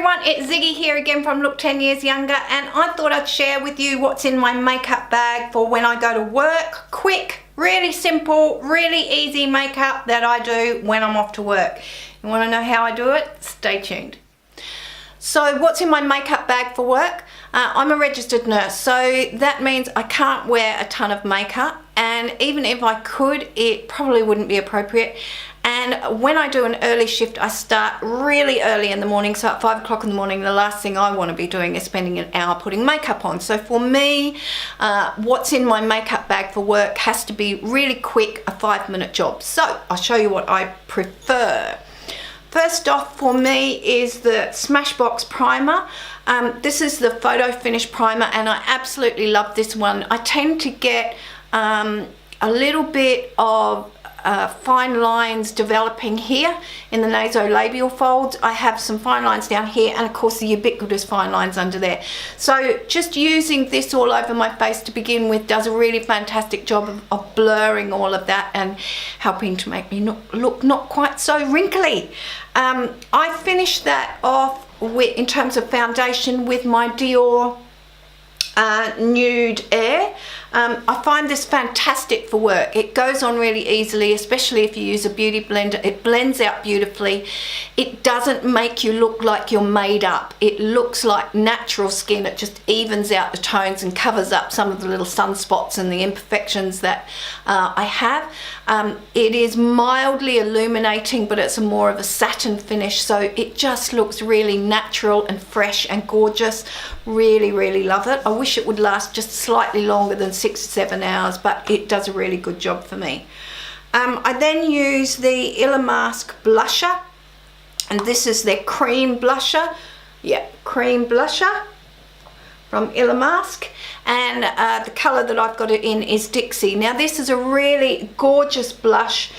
everyone, it's Ziggy here again from Look 10 Years Younger, and I thought I'd share with you what's in my makeup bag for when I go to work. Quick, really simple, really easy makeup that I do when I'm off to work. You want to know how I do it? Stay tuned. So what's in my makeup bag for work? I'm a registered nurse, so that means I can't wear a ton of makeup, and even if I could, it probably wouldn't be appropriate. And when I do an early shift, I start really early in the morning, so at 5 o'clock in the morning, the last thing I want to be doing is spending an hour putting makeup on. So for me, what's in my makeup bag for work has to be really quick, a 5-minute job. So I'll show you what I prefer. First off for me is the Smashbox primer. This is the Photo Finish primer, and I absolutely love this one. I tend to get a little bit of fine lines developing here in the nasolabial folds. I have some fine lines down here, and of course the ubiquitous fine lines under there. So just using this all over my face to begin with does a really fantastic job of blurring all of that and helping to make me look not quite so wrinkly. I finished that off with, in terms of foundation, with my Dior Nude Air. I find this fantastic for work. It goes on really easily, especially if you use a beauty blender. It blends out beautifully. It doesn't make you look like you're made up. It looks like natural skin. It just evens out the tones and covers up some of the little sunspots and the imperfections that I have. It is mildly illuminating, but it's more of a satin finish, so it just looks really natural and fresh and gorgeous. Really, really love it. I wish it would last just slightly longer than 6 to 7 hours, but it does a really good job for me. I then use the Illamasqua blusher, and this is their cream blusher. Yeah, cream blusher from Illamasqua, and the colour that I've got it in is Dixie. Now this is a really gorgeous blush,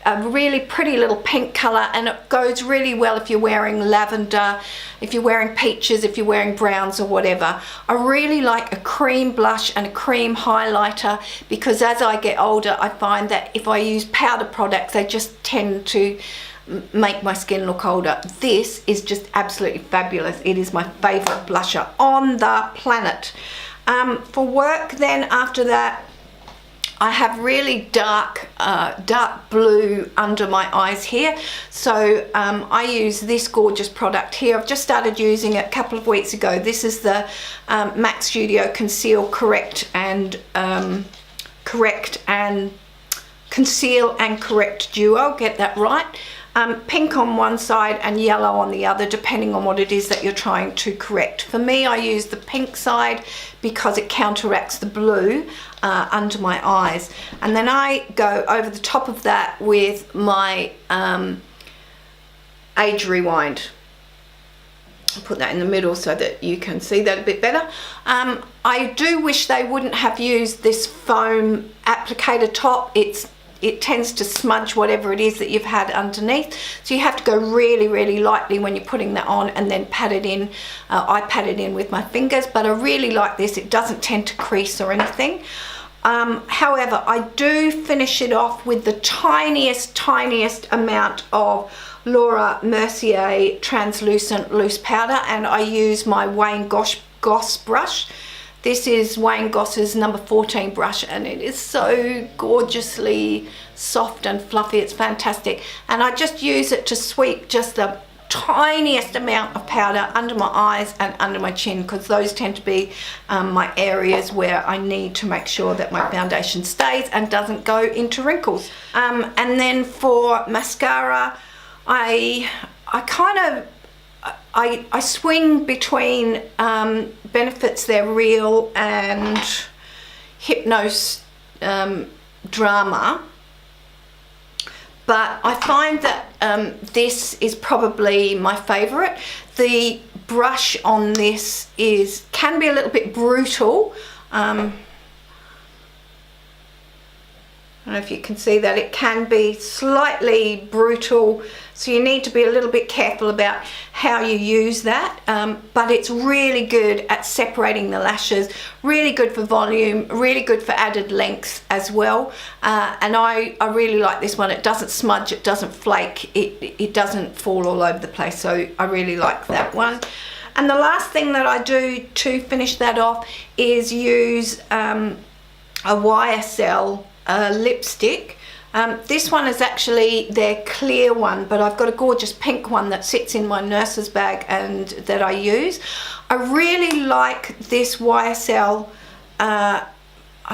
a really pretty little pink colour, and it goes really well if you're wearing lavender, if you're wearing peaches, if you're wearing browns or whatever. I really like a cream blush and a cream highlighter, because as I get older I find that if I use powder products they just tend to make my skin look older. This is just absolutely fabulous. It is my favourite blusher on the planet. For work then, after that, I have really dark blue under my eyes here, so I use this gorgeous product here. I've just started using it a couple of weeks ago. This is the MAC Studio Conceal Correct and Conceal and Correct Duo, get that right. Pink on one side and yellow on the other, depending on what it is that you're trying to correct. For me, I use the pink side because it counteracts the blue under my eyes. And then I go over the top of that with my Age Rewind. I'll put that in the middle so that you can see that a bit better. I do wish they wouldn't have used this foam applicator top. It tends to smudge whatever it is that you've had underneath, so you have to go really, really lightly when you're putting that on and then pat it in. I pat it in with my fingers, but I really like this. It doesn't tend to crease or anything. However, I do finish it off with the tiniest amount of Laura Mercier translucent loose powder, and I use my Wayne Goss brush. This is Wayne Goss's number 14 brush, and it is so gorgeously soft and fluffy. It's fantastic. And I just use it to sweep just the tiniest amount of powder under my eyes and under my chin, because those tend to be my areas where I need to make sure that my foundation stays and doesn't go into wrinkles. And then for mascara, I swing between Benefits They're Real and Hypnose Drama, but I find that this is probably my favourite. The brush on this can be a little bit brutal. I don't know if you can see that. It can be slightly brutal, So you need to be a little bit careful about how you use that, but it's really good at separating the lashes, really good for volume, really good for added length as well. And I really like this one. It doesn't smudge, it doesn't flake, it doesn't fall all over the place, so I really like that one. And the last thing that I do to finish that off is use a YSL lipstick. This one is actually their clear one, but I've got a gorgeous pink one that sits in my nurse's bag and that I use. I really like this YSL, I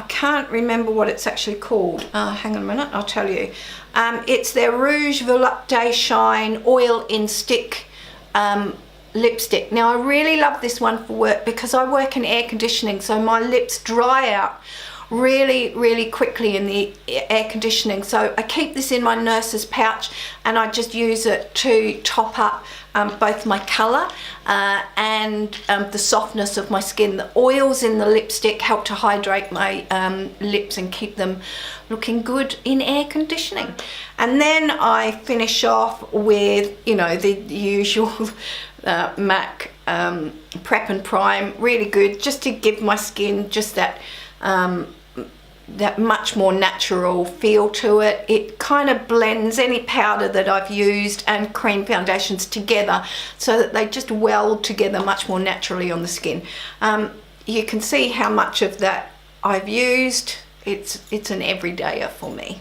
can't remember what it's actually called. Hang on a minute, I'll tell you. It's their Rouge Volupté Shine Oil in Stick lipstick. Now I really love this one for work because I work in air conditioning, so my lips dry out really quickly in the air conditioning, so I keep this in my nurse's pouch and I just use it to top up both my colour and the softness of my skin. The oils in the lipstick help to hydrate my lips and keep them looking good in air conditioning. And then I finish off with, you know, the usual MAC Prep and Prime, really good, just to give my skin just that that much more natural feel to it. It kind of blends any powder that I've used and cream foundations together so that they just weld together much more naturally on the skin. You can see how much of that I've used. It's an everydayer for me.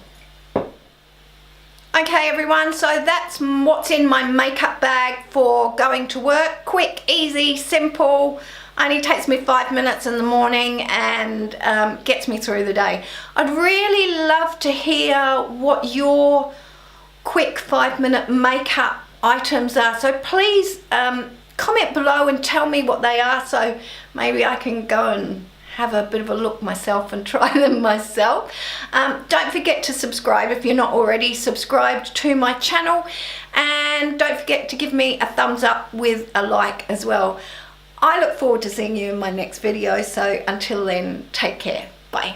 Okay everyone, so that's what's in my makeup bag for going to work. Quick, easy, simple. Only takes me 5 minutes in the morning and gets me through the day. I'd really love to hear what your quick 5-minute makeup items are. So please comment below and tell me what they are, so maybe I can go and have a bit of a look myself and try them myself. Don't forget to subscribe if you're not already subscribed to my channel, and don't forget to give me a thumbs up with a like as well. I look forward to seeing you in my next video, so until then, take care. Bye.